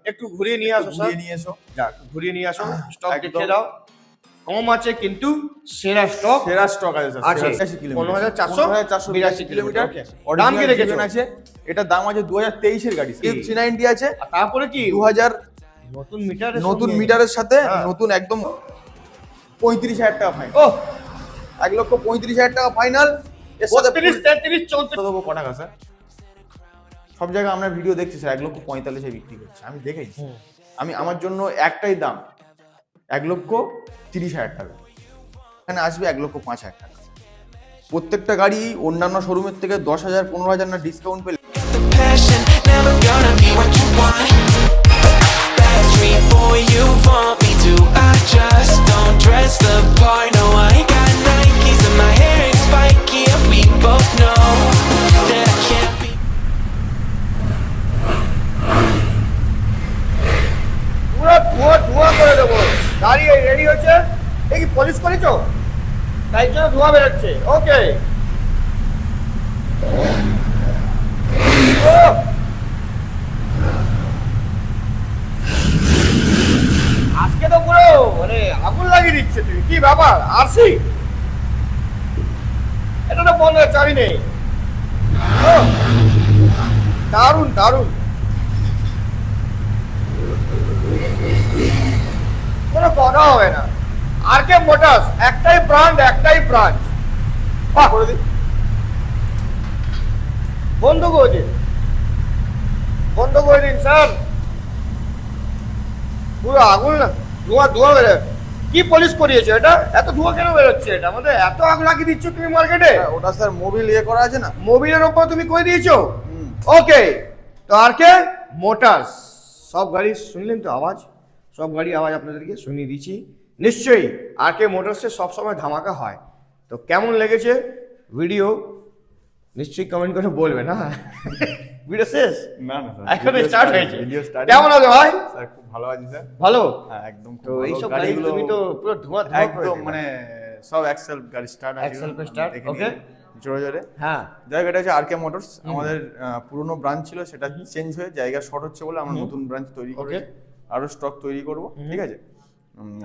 একটু ঘুরিয়ে নিয়ে আসো, ঘুরিয়ে নিয়ে এসো। যা ঘুরিয়ে নিয়ে আসো, স্টক দেখে দাও। কম আছে কিন্তু সেরা স্টক আছে স্যার। আছে 15,482 কিলোমিটার দাম কি রেখেছো? আছে। এটার দাম আছে 2023 এর গাড়ি, কি? 390 আছে। আর তারপরে কি 2000 নতুন মিটারের সাথে হ্যাঁ। নতুন একদম 35,000 টাকা ফাইনাল। ও 1,35,000 টাকা ফাইনাল। এর সাথে 32, 33, 34 দেবো ক টাকা স্যার? সব জায়গায় আমরা ভিডিও দেখছি স্যার 1,45,000 বিক্রি করছে, আমি দেখেছি। আমি আমার জন্য একটাই দাম 1,30,000 টাকা। এখানে আসবে 1,05,000 টাকা। প্রত্যেকটা গাড়ি অন্যান্য শোরুমের থেকে 10,000 15,000 না ডিসকাউন্ট পেলে passion, never gonna be what you want. That's me for you want me to. I just don't dress the part. No, I ain't got Nikes and my hair ain't spiky, and we both know that I can't be. পুরো ধোঁয়া করে দেবো। গাড়ি ready হচ্ছে, এই কি polish করেছো? তাই জন্য ধোঁয়া বেরোচ্ছে। ওকে, আজকে তো পুরো মানে আগুন লাগিয়ে দিচ্ছে। তুমি কি ব্যাপার? আরসি এটা তো বন্ধ, চাবি নেই। ও, দারুণ দারুণ, কোনো কথা হবে না। আর কে মোটরস, একটাই ব্র্যান্ড, একটাই ব্রাঞ্চ। করে দিই। বন্ধ করে দিন, বন্ধ করে দিন স্যার। পুরো আগুন না, ধোঁয়া বেরোয়। কি পলিশ করিয়েছো এটা? এত ধোঁয়া কেন বেরোচ্ছে? এটা আমাদের এত আগ লাগিয়ে দিচ্ছ তুমি মার্কেটে। ওটা স্যার মোবিল করা আছে না, মোবিলের ওপর তুমি করে দিয়েছো। ওকে, তো আর কে মোটরস। সব গাড়ি শুনলেন তো আওয়াজ, সব গাড়ি আওয়াজ আপনাদেরকে শুনিয়ে দিচ্ছি। নিশ্চয়ই আর কে মোটরসে সবসময় ধামাকা হয়। তো কেমন লেগেছে ভিডিও নিশ্চয়ই কমেন্ট করে বলবেন। হ্যাঁ, ভিডিও শেষ না না স্যার, এখন স্টার্ট হয়েছে। Video start. কেমন আছে ভাই? স্যার খুব ভালো আছে স্যার। ভালো। হ্যাঁ একদম তো এইসব গাড়িগুলো তুমি তো পুরো ধোঁয়া করে একদম দিলে। মানে সব এক্সেল গাড়ি স্টার্ট আছে, Excel पे start, okay? জোরে জোরে। হ্যাঁ, জায়গাটা হচ্ছে আর কে মোটরস। আমাদের পুরনো ব্রাঞ্চ ছিল, সেটা চেঞ্জ হয়ে জায়গা শর্ট হচ্ছে বলে আমরা নতুন ব্রাঞ্চ তৈরি করেছি। আরো স্টক তৈরি করব, ঠিক আছে।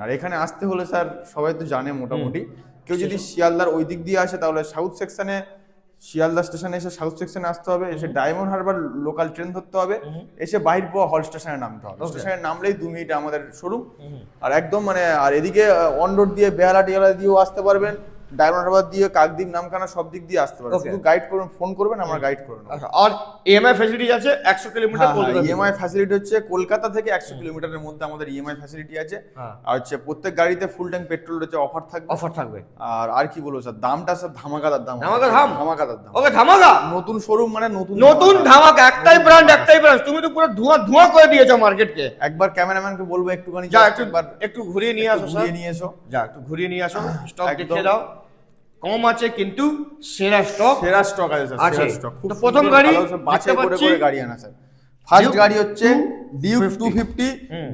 আর এখানে আসতে হলে স্যার সবাই তো জানে মোটামুটি, কেউ যদি শিয়ালদার ওই দিক দিয়ে আসে তাহলে সাউথ সেকশনে, শিয়ালদা স্টেশনে এসে সাউথ সেকশনে আসতে হবে, এসে ডায়মন্ড হারবার লোকাল ট্রেন ধরতে হবে, এসে বাহিরপোয়া হল স্টেশনে নামতে হবে। স্টেশনে নামলেই 2 মিনিটে আমাদের শোরুম। আর একদম মানে আর এদিকে অন রোড দিয়ে বেহালা টিয়ালা দিয়েও আসতে পারবেন, ডায়মন্ড হারবার দিয়ে কাকদ্বীপ নামখানা সব দিক দিয়ে আসতে পারবেন। শুধু গাইড করবেন, ফোন করবেন, আমরা গাইড করে নেবো। আর ইএমআই ফ্যাসিলিটি আছে 100 কিলোমিটার কলকাতা। ইএমআই ফ্যাসিলিটি হচ্ছে কলকাতা থেকে 100 কিলোমিটারের মধ্যে আমাদের ইএমআই ফ্যাসিলিটি আছে। হ্যাঁ। আর হচ্ছে প্রত্যেক গাড়িতে ফুল ট্যাঙ্ক পেট্রোল হচ্ছে অফার থাকবে। অফার থাকবে। আর কি বলবো স্যার, দামটা স্যার ধামাকাদার দাম। ধামাকাদার দাম। ওকে, ধামাকা। নতুন শোরুম মানে নতুন ধামাকা, একটাই ব্র্যান্ড, একটাই ব্র্যান্ড। তুমি তো পুরো ধোঁয়া করে দিয়েছো মার্কেটকে। একবার ক্যামেরাম্যানকে বলবো একটুখানি যা একটু ঘুরিয়ে নিয়ে আসো, ঘুরিয়ে নিয়ে এসো। যা একটু ঘুরিয়ে নিয়ে আসো, স্টক একদম। দেখে দাও। কম আছে কিন্তু সেরা স্টক সেরা স্টক আছে স্যার, সেরা স্টক। তো প্রথম গাড়ি বাছাই করে করে গাড়ি আনা স্যার। ফার্স্ট গাড়ি হচ্ছে ডিউক 250,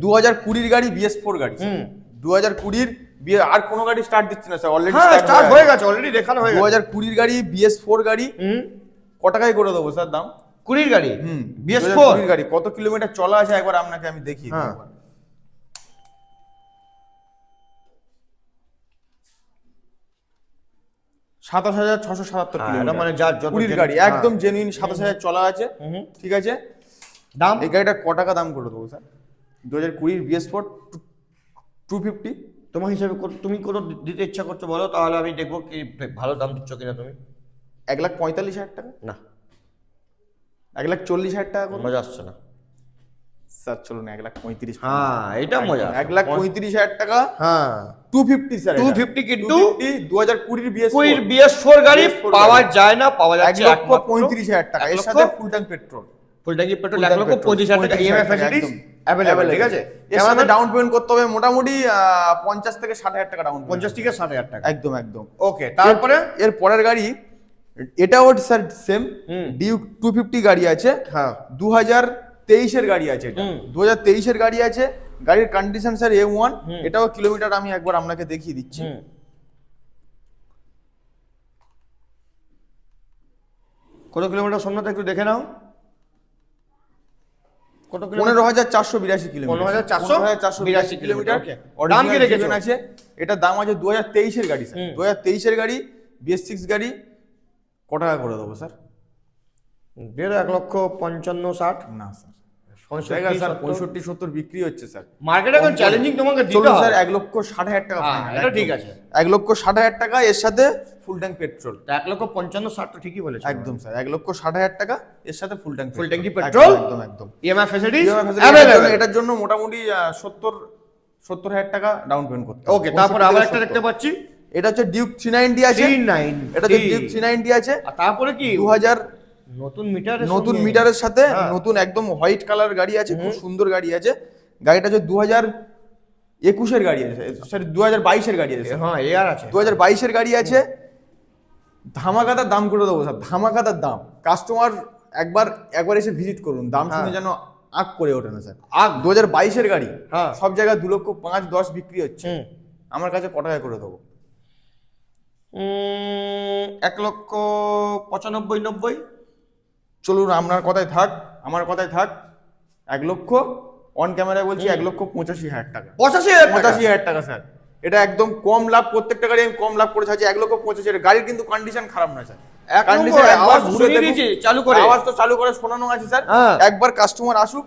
2020 গাড়ি, BS4 গাড়ি। 2020 আর কোনো গাড়ি স্টার্ট দিচ্ছে না স্যার, অলরেডি স্টার্ট হয়ে গেছে, অলরেডি দেখানো হয়ে গেছে। 2020 গাড়ি, BS4 গাড়ি। ক টাকায় করে দেবো স্যার দাম? 20 গাড়ি, BS4 গাড়ি। কত কিলোমিটার চলা আছে একবার আপনাকে আমি দেখিয়ে দিই। 27,677 কিলোমিটার, মানে যার যত 20 গাড়ি, একদম জেনুইন 27,000 চলা আছে। ঠিক আছে, দাম এই গাড়িটা ক টাকা দাম করে দেবো স্যার? 2020 BS4 250। তোমার হিসাবে তুমি কত দিতে ইচ্ছা করছো বলো, তাহলে আমি দেখবো কি ভালো দাম দিচ্ছ কিনা তুমি। 1,45,000 টাকা, না 1,40,000 টাকা করুন। মজা আসছে না স্যার চলুন 1,35,000। হ্যাঁ, এটা মজা। 1,35,000 টাকা। হ্যাঁ 250 স্যার, 250 কিন্তু 2020 BS4 গাড়ি পাওয়া যায় না, পাওয়া যাচ্ছে 1,35,000 টাকা। এর সাথে ফুল ট্যাঙ্ক পেট্রোল, ফুল ট্যাঙ্কি পেট্রোল 1,35,000 টাকা ইএমআই ফ্যাসিলিটি অ্যাভেলেবল। ঠিক আছে, এর সাথে ডাউন পেমেন্ট করতে হবে মোটামুটি 50 থেকে 60,000 টাকা ডাউন। 50 থেকে 60,000 টাকা, একদম একদম। ওকে। তারপরে এর পরের গাড়ি এটাও স্যার সেম ডিউক 250 গাড়ি আছে। হ্যাঁ 2023 এর গাড়ি আছে, এটা 2023 এর গাড়ি আছে। গাড়ির কন্ডিশন স্যার A1। এটাও কিলোমিটার আমি একবার আপনাকে দেখিয়ে দিচ্ছি। কত কিলোমিটার সোমনাথ একটু দেখে নাও। কত কিলোমিটার? 15,482 কিলোমিটার। 15,482 কিলোমিটার। ওকে। Original দাম কি রেখেছো? driven আছে। এটার দাম আছে 2023 এর গাড়ি স্যার। 2023 এর গাড়ি, BS6 গাড়ি। ক টাকা করে দেবো স্যার? 1,55,60,000 না স্যার, 65, স্যার 70 65-70 বিক্রি হচ্ছে স্যার। মার্কেটে এখন চ্যালেঞ্জিং তোমাকে দিতে চলুন হবে স্যার 1,60,000 টাকা হ্যাঁ, final, এটা একদম। ঠিক আছে। 1,60,000 টাকা, এর সাথে ফুল ট্যাঙ্ক পেট্রোল। 1,55,60 তো ঠিকই বলেছো একদম স্যার, 1,60,000 টাকা, এর সাথে ফুল ট্যাঙ্ক ফুল ট্যাঙ্কি পেট্রোল, একদম একদম। EMI facilities EMI facility available. এটার জন্য মোটামুটি 70,000 টাকা ডাউন পেমেন্ট করতে হবে। ওকে, তারপর 65 আবার থেকে একটা 70 দেখতে পাচ্ছি এটা হচ্ছে ডিউক 390 আছে। 390 এটা হচ্ছে ডিউক 390 আছে। আর তারপরে কি 2000 নতুন মিটার, নতুন মিটারের সাথে হ্যাঁ। নতুন একদম হোয়াইট কালার গাড়ি আছে, খুব সুন্দর গাড়ি আছে। গাড়িটা হচ্ছে 2021 এর গাড়ি আছে, সরি 2022 এর গাড়ি আছে। হ্যাঁ এয়ার আছে 2022 এর গাড়ি আছে। ধামাকাদার দাম করে দেবো স্যার, ধামাকাদার দাম। কাস্টমার একবার এসে ভিজিট করুন, দাম শুনে যেন আগ করে ওঠে না স্যার। আগ। 2022 এর গাড়ি, হ্যাঁ। সব জায়গায় 2,05,10 বিক্রি হচ্ছে, আমার কাছে ক টাকায় করে দেবো? 1,95,90 চলুন আপনার কথায় থাক, আমার কথায় থাক। 1 লক্ষ অন ক্যামেরায় বলছি 1,85,000 টাকা। 85,000 টাকা স্যার। এটা একদম কম লাভ, প্রত্যেকটা গাড়ি আমি কম লাভ করে থাকি। 1,85,000 গাড়ির কিন্তু কন্ডিশন খারাপ না স্যার। এক নম্বর, Condition একবার আওয়াজ ঘুরে শুনিয়ে দেখুন। দিয়েছি, চালু করে। আওয়াজ তো চালু করে শোনানো আছে স্যার। হ্যাঁ। একবার কাস্টমার আসুক,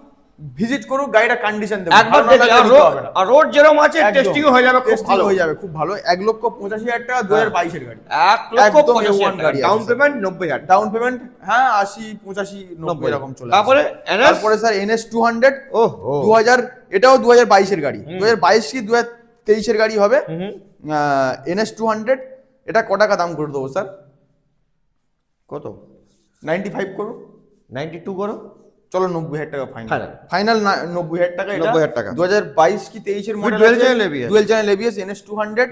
ভিজিট করুক, গাড়িটা কন্ডিশন দেখুন। একবার ভালো না দেখি, লাগলে আর নিতে হবে না। রোড যেরকম আছে একদম। টেস্টিং হয়ে যাবে, খুব Testing ভালো হয়ে যাবে, খুব ভালো। 1,85,000 টাকা 2022 এর গাড়ি। 1,85,000 A1 গাড়ি আছে, down sir. Payment 90,000 down payment হ্যাঁ 80, 85, 90 এরকম চলে আসে। তারপরে NS? তারপরে স্যার NS 200। ওহো 2000, এটাও 2022 এর গাড়ি। 2022 কি 2023 এর গাড়ি হবে। NS 200, এটা ক টাকা দাম করে দেবো স্যার? কত? 95 করুন। 92 করো। চলো 90,000 টাকা ফাইনাল। Final। ফাইনাল 90,000 টাকা। 90,000 টাকা। 2022 কি 23 এর model dual channel ABS। Dual channel ABS NS 200,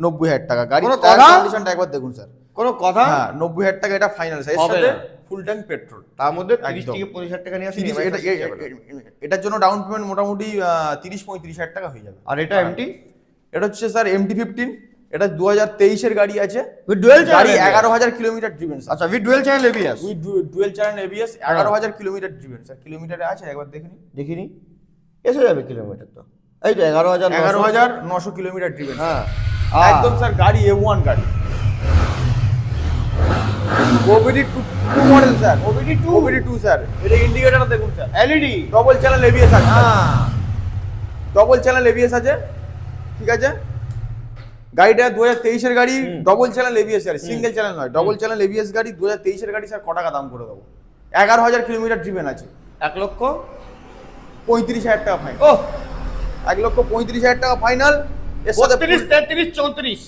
90,000 টাকা। গাড়ি কোনো কথা? কন্ডিশনটা একবার দেখুন স্যার। কোনো কথা? হ্যাঁ 90,000 টাকা এটা ফাইনাল স্যার। এর হবে সাথে না। Full tank petrol. তার মধ্যে 30 একদম। থেকে 25,000 টাকা নিয়ে আসি 30 এটার জন্য ডাউন পেমেন্ট মোটামুটি 30-35,000 টাকা হয়ে যাবে। আর এটা এমটি এটা হচ্ছে স্যার MT-15। এটা 2023 এর গাড়ি আছে। উইথ ডুয়াল গাড়ি চ্যানেল 11,000 কিলোমিটার ড্রিভেন স্যার। আচ্ছা with dual channel ABS with dual channel ABS 11,000 kilometre driven sir. কিলোমিটারে আছে একবার দেখে নিন। দেখিনি এসে যাবে কিলোমিটার তো এই তো 11,000 11,900 কিলোমিটার ড্রিভেন। হ্যাঁ একদম স্যার গাড়ি A1 গাড়ি। OBD 2 model sir. OBD 2 sir. এটা ইন্ডিকেটর দেখুন sir. LED double channel ABS আছে। হ্যাঁ ডবল চ্যানেল ABS আছে, ঠিক আছে। গাড়িটা 2023 এর গাড়ি, double channel ABS sir, single channel নয়, ডবল চ্যানেল ABS গাড়ি 2023 এর গাড়ি স্যার। ক টাকা দাম করে দেবো? 11,000 কিলোমিটার ড্রিভেন আছে। 1,35,000 টাকা ফাইনাল। ও 1,35,000 টাকা ফাইনাল। এর সাথে 32 33 34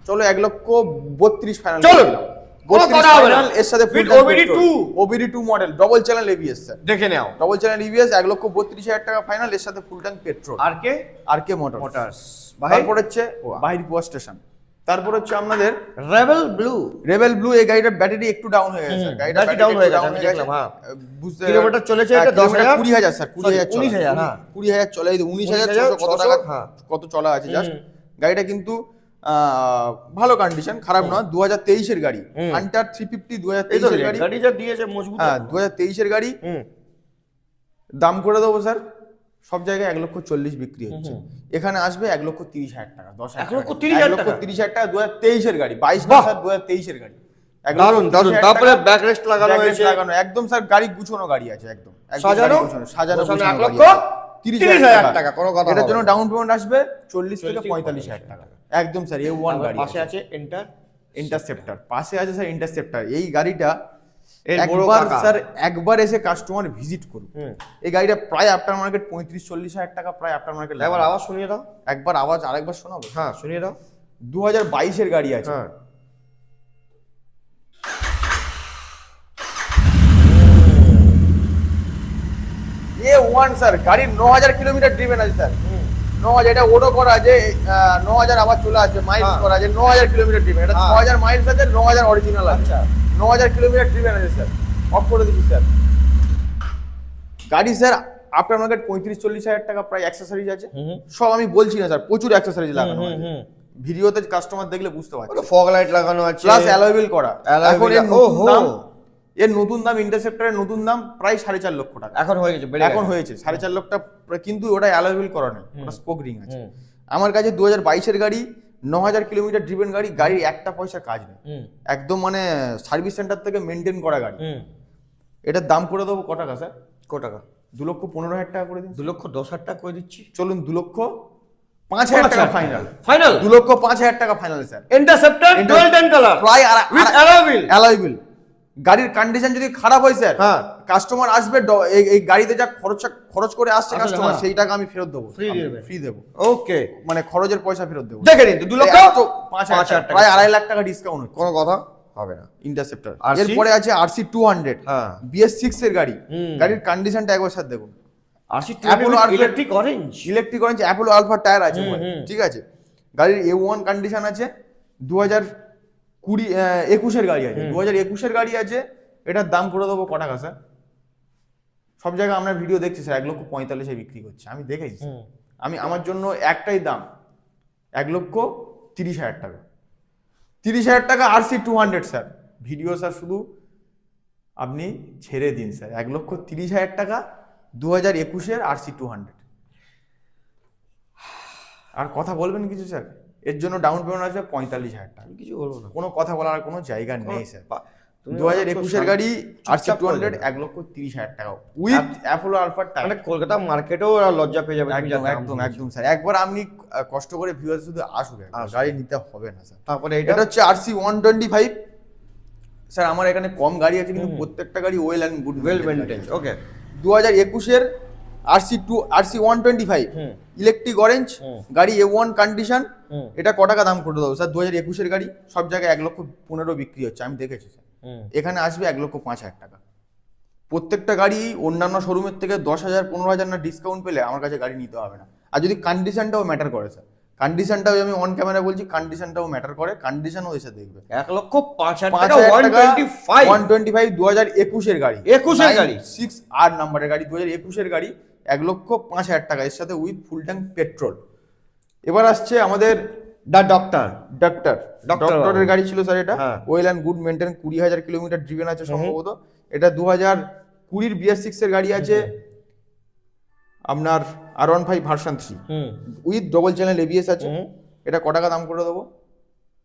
চলো 1,32,000 ফাইনাল। চলো। কোনো 32 কথা হবে না। ফাইনাল। এর সাথে ফুল With OBD 2 model, double channel ABS sir. দেখে নাও ডবল চ্যানেল ABS 1,32,000 টাকা ফাইনাল। এর সাথে ফুল ট্যাঙ্ক পেট্রোল। আর কে RK মোটরস। মোটরস তারপর হচ্ছে বাহির পোয়া স্টেশন। তারপর হচ্ছে আপনাদের রেবেল ব্লু রেবেল ব্লু। এই গাড়িটার ব্যাটারি একটু ডাউন হয়ে গেছে। গাড়িটা battery down হয়ে গেছে, আমি দেখলাম, হ্যাঁ। বুঝতে কিলোমিটার চলেছে এটা 10,000 20,000 স্যার। 20,000 চলা। 19,000 হ্যাঁ 20,000 চলে। এই 19,600 কত টাকা, হ্যাঁ। কত চলা আছে জাস্ট। গাড়িটা কিন্তু ভালো কন্ডিশন, খারাপ না। 2023 এর গাড়ি। হান্টার 350 এই তো 2023 এর গাড়ি। গাড়ি যা দিয়েছে মজবুত হ্যাঁ 2023 এর গাড়ি। দাম করে দেবো স্যার। সব জায়গায় 1,40,000 বিক্রি হচ্ছে, এখানে আসবে 1,30,000 টাকা। 1,30,000 টাকা? 1,30,000 টাকা 2023 এর গাড়ি। 22 না বাহ! স্যার, 2023 এর গাড়ি। দারুন দারুন। 1,30,000 তারপরে টাকা। ব্যাক রেস্ট লাগানো Backrest হয়েছে লাগানো একদম স্যার। গাড়ি গুছানো গাড়ি আছে একদম। একদম সাজানো? গাড়ি গুছানো, সাজানো গোছানো গুছানো 1,30,000 গাড়ি আছে। টাকা, কোনো কথা এটার হবে জন্য না। ডাউন পেমেন্ট আসবে 40 থেকে 40 45,000 টাকা। একদম স্যার A1 গাড়ি পাশে আছে এন্টার ইন্টারসেপ্টর। পাশে আছে স্যার ইন্টারসেপ্টর। এই গাড়িটা এর বড় একবার কাকা। স্যার একবার এসে কাস্টমার ভিজিট করুন। এই গাড়িটা প্রায় আফটার মার্কেট 35-40,000 টাকা প্রায় আফটার মার্কেট। একবার আওয়াজ শুনিয়ে দাও। একবার আওয়াজ আরেকবার শোনাবো। হ্যাঁ শুনিয়ে দাও। 2022 এর গাড়ি আছে। হ্যাঁ A1 স্যার। গাড়ির 9,000 কিলোমিটার ড্রিভেন আছে স্যার। 9,000 এটা ওডো করা আছে। 9,000 আবার চলে আসবে, মাইলস করা আছে। 9,000 কিলোমিটার ড্রিভেন। এটা 9,000 মাইলস আছে, 9,000 অরিজিনাল আছে। 9,000 কিলোমিটার ড্রিভেন আছে স্যার। অফ করে দিচ্ছি স্যার। গাড়ি স্যার আফটার মার্কেট 35-40,000 টাকা প্রায় অ্যাক্সেসরিজ আছে। সব আমি বলছি না স্যার, প্রচুর অ্যাক্সেসরিজ লাগানো আছে। ভিডিওতে কাস্টমার দেখলে বুঝতে পারছে। ফগ লাইট লাগানো আছে প্লাস অ্যালয় হুইল করা। Alloy এখন wheel- এর নতুন ওহো। দাম, এর নতুন দাম, ইন্টারসেপ্টরের নতুন দাম প্রায় 4.5 লক্ষ টাকা এখন হয়ে গেছে, বেড়ে এখন গেছে। হয়েছে 4.5 লক্ষ টাকা, কিন্তু ওটা অ্যালাউয়েবল করা নেই, ওটা স্পোক রিং আছে। আমার কাছে 2022-এর গাড়ি, 9000 কিলোমিটার ড্রিভেন গাড়ি, গাড়ির একটা পয়সা কাজ নেই, একদম মানে সার্ভিস সেন্টার থেকে মেনটেন করা গাড়ি। এটার দাম করে দেবো ক টাকা স্যার? ক টাকা? 2,15,000 টাকা করে দিন। 2,10,000 টাকা করে দিচ্ছি। চলুন 2,05,000 টাকা ফাইনাল। ফাইনাল 2,05,000 টাকা final sir. Interceptor dual ten colour প্রায় উইথ অ্যালয় অ্যালয়েবল। গাড়ির কন্ডিশন যদি খারাপ হয় স্যার, হ্যাঁ, কাস্টমার আসবে, এই গাড়িতে যা খরচ করে আসছে আসলে কাস্টমার, হ্যাঁ। সেই টাকা আমি ফেরত দেবো, Free দেবে। ফ্রি দেবো, ওকে, মানে খরচের পয়সা ফেরত দেবো। দেখে নিন, 2,05,000 টাকা, প্রায় 2.5 লাখ টাকা ডিসকাউন্ট হচ্ছে কোনো কথা হবে না। ইন্টারসেপ্টর। RC? এরপরে আছে RC 200, হ্যাঁ, BS6 এর গাড়ি। গাড়ির কন্ডিশনটা একবার স্যার দেখুন। RC Apollo Alpha- electric orange, electric orange, Apollo Alpha tyre আছে ওখানে, ঠিক আছে। গাড়ির A1 কন্ডিশন আছে, 2021-এর গাড়ি আছে, 2021-এর গাড়ি আছে। এটার দাম করে দেবো ক টাকা স্যার? সব জায়গায় আমরা ভিডিও দেখছি স্যার 1,45,000 বিক্রি করছে, আমি দেখেছি। আমার জন্য একটাই দাম, 1,30,000 টাকা। 30,000 টাকা RC 200 স্যার। ভিডিও স্যার শুধু আপনি ছেড়ে দিন স্যার, 1,30,000 টাকা 2021-এর RC 200। আর কথা বলবেন কিছু স্যার? এর জন্য ডাউন পেমেন্ট আছে 45,000 টাকা। কিছু বলবো না, কোনো কথা বলার কোনো জায়গা নেই স্যার। তুমি 2021-এর গাড়ি RC চুপচাপ করে 200, দেবে। 1,30,000 টাকা উইথ অ্যাপোলো আলফা টায়ার। মানে কলকাতা মার্কেটেও ওরা লজ্জা পেয়ে যাবে, তুমি একদম যা দাম একদম দিয়েছো। একদম স্যার, একবার আপনি কষ্ট করে ভিউয়ার শুধু আসুক, গাড়ি নিতে হবে না স্যার। তারপরে এটা এটা হচ্ছে RC 125 স্যার। আমার এখানে কম গাড়ি আছে, কিন্তু প্রত্যেকটা গাড়ি well and good well maintain. Okay, 2021-এর RC 125 ইলেকট্রিক অরেঞ্জ গাড়ি, A1 কন্ডিশন। এটা ক টাকা দাম করে দেবো স্যার? 2021-এর গাড়ি, সব জায়গায় 1,15,000 বিক্রি হচ্ছে, আমি দেখেছি স্যার। এখানে আসবে 1,05,000 টাকা। প্রত্যেকটা গাড়ি অন্যান্য শোরুমের থেকে 10,000 15,000 না ডিসকাউন্ট পেলে আমার কাছে গাড়ি নিতে হবে না। আর যদি কন্ডিশনটাও ম্যাটার করে স্যার, কন্ডিশনটাও আমি অন ক্যামেরা বলছি, কন্ডিশনটাও ম্যাটার করে, কন্ডিশনও এসে দেখবে। 1,05,000 টাকা 5,000 টাকা 125 2021-এর গাড়ি, 21-এর গাড়ি, 6R নাম্বারের গাড়ি, 2021-এর গাড়ি, 1,05,000 টাকা এর সাথে উইথ ফুল ট্যাঙ্ক পেট্রোল। এবার আসছে আমাদের দা ডক্টর ডক্টরের গাড়ি ছিল স্যার। এটা হ্যাঁ। Well and good maintain, 20,000 kilometre driven আছে সম্ভবত। এটা 2020-এর BS6-এর গাড়ি আছে আপনার R15 version 3 with double channel ABS আছে। এটা ক টাকা দাম করে দেবো?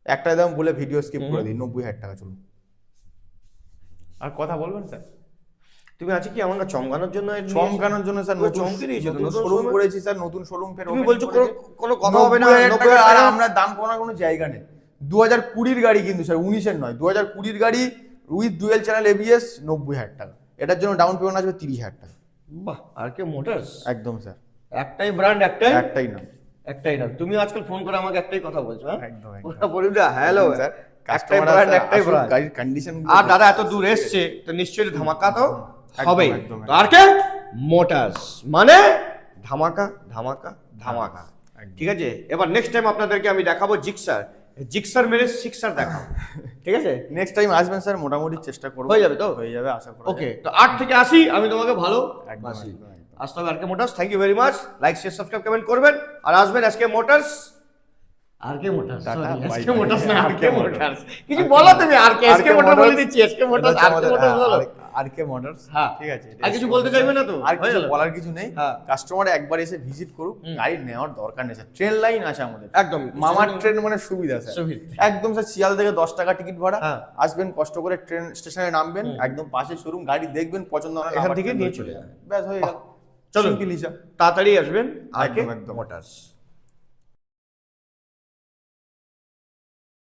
একটাই দাম বলে ভিডিও স্কিপ করে দিই, 90,000 টাকা। চলুন, আর কথা বলবেন স্যার? তুমি আছে কি আমাকে চমকানোর জন্য চমকানোর জন্য স্যার নতুন চমকে দিয়েছো তো, নতুন নতুন শোরুম showroom? করেছি স্যার, নতুন শোরুম ফের তুমি opening বলছো করেছি। কোনো কথা হবে না, 90,000 টাকা, 90,000 আর টাকা। আমরা দাম কমার কোনো জায়গা নেই। 2020-এর গাড়ি কিন্তু স্যার, 19-এর নয়, 2020-এর গাড়ি উইথ ডুয়েল চ্যানেল ABS, 90,000 টাকা। এটার জন্য ডাউন পেমেন্ট আসবে 30,000 টাকা। বাহ, RK মোটরস একদম স্যার, একটাই ব্র্যান্ড, একটাই না। তুমি আজকাল ফোন করে আমাকে একটাই কথা বলছো, হ্যাঁ? একদম ওটা বলি না, হ্যালো স্যার, একটাই কাস্টমার ব্র্যান্ড, একটাই ব্র্যান্ড। গাড়ির কন্ডিশন। আর দাদা এত দূর এসছে, তো নিশ্চয়ই ধামাকা তো একদম, হবেই। একদম, তো RK মোটরস মানে ধামাকা ধামাকা ধামাকা। ঠিক আছে, এবার নেক্সট টাইম আপনাদেরকে আমি দেখাবো জিক্সার মেরে সিক্সার দেখাবো, ঠিক আছে? নেক্সট টাইম আসবেন স্যার, মোটামুটি চেষ্টা করব। হয়ে যাবে তো? হয়ে যাবে আশা করি। ওকে, তো 8 থেকে 80 আমি তোমাকে ভালো একদম, বাসি। একদম, একদম। আসতে হবে RK motors. Thank you very much. Like share subscribe comment করবেন, আর আসবেন SK motors. RK motors, tata, sorry bye, SK bye. Motors না, RK RK মোটরস। কিছু বলো তুমি, SK মোটরস বলে দিচ্ছি, SK মোটরস, RK মোটরস বলো। RK মোটরস, হ্যাঁ, ঠিক আছে। আর কিছু বলতে চাইবে না তো? আর হয়ে কিছু গেল? বলার কিছু নেই। হ্যাঁ। কাস্টমার একবার এসে ভিজিট করুক, গাড়ি নেওয়ার দরকার নেই স্যার। ট্রেন লাইন আছে আমাদের, একদম মামার ট্রেন মানে সুবিধা স্যার। সুবিধা। একদম স্যার, শিয়াল থেকে 10 টাকা টিকিট ভাড়া, হ্যাঁ। আসবেন কষ্ট করে, ট্রেন স্টেশনে নামবেন, একদম পাশে শোরুম, গাড়ি দেখবেন, পছন্দ হলে এখান আবার থেকে ট্রেন নিয়ে ধরে চলে চলে যাবেন। যাবেন। ব্যাস হয়ে গেল। চলুন। সিম্পল হিসাব। তাড়াতাড়ি আসবেন RK একদম, একদম। মোটরস।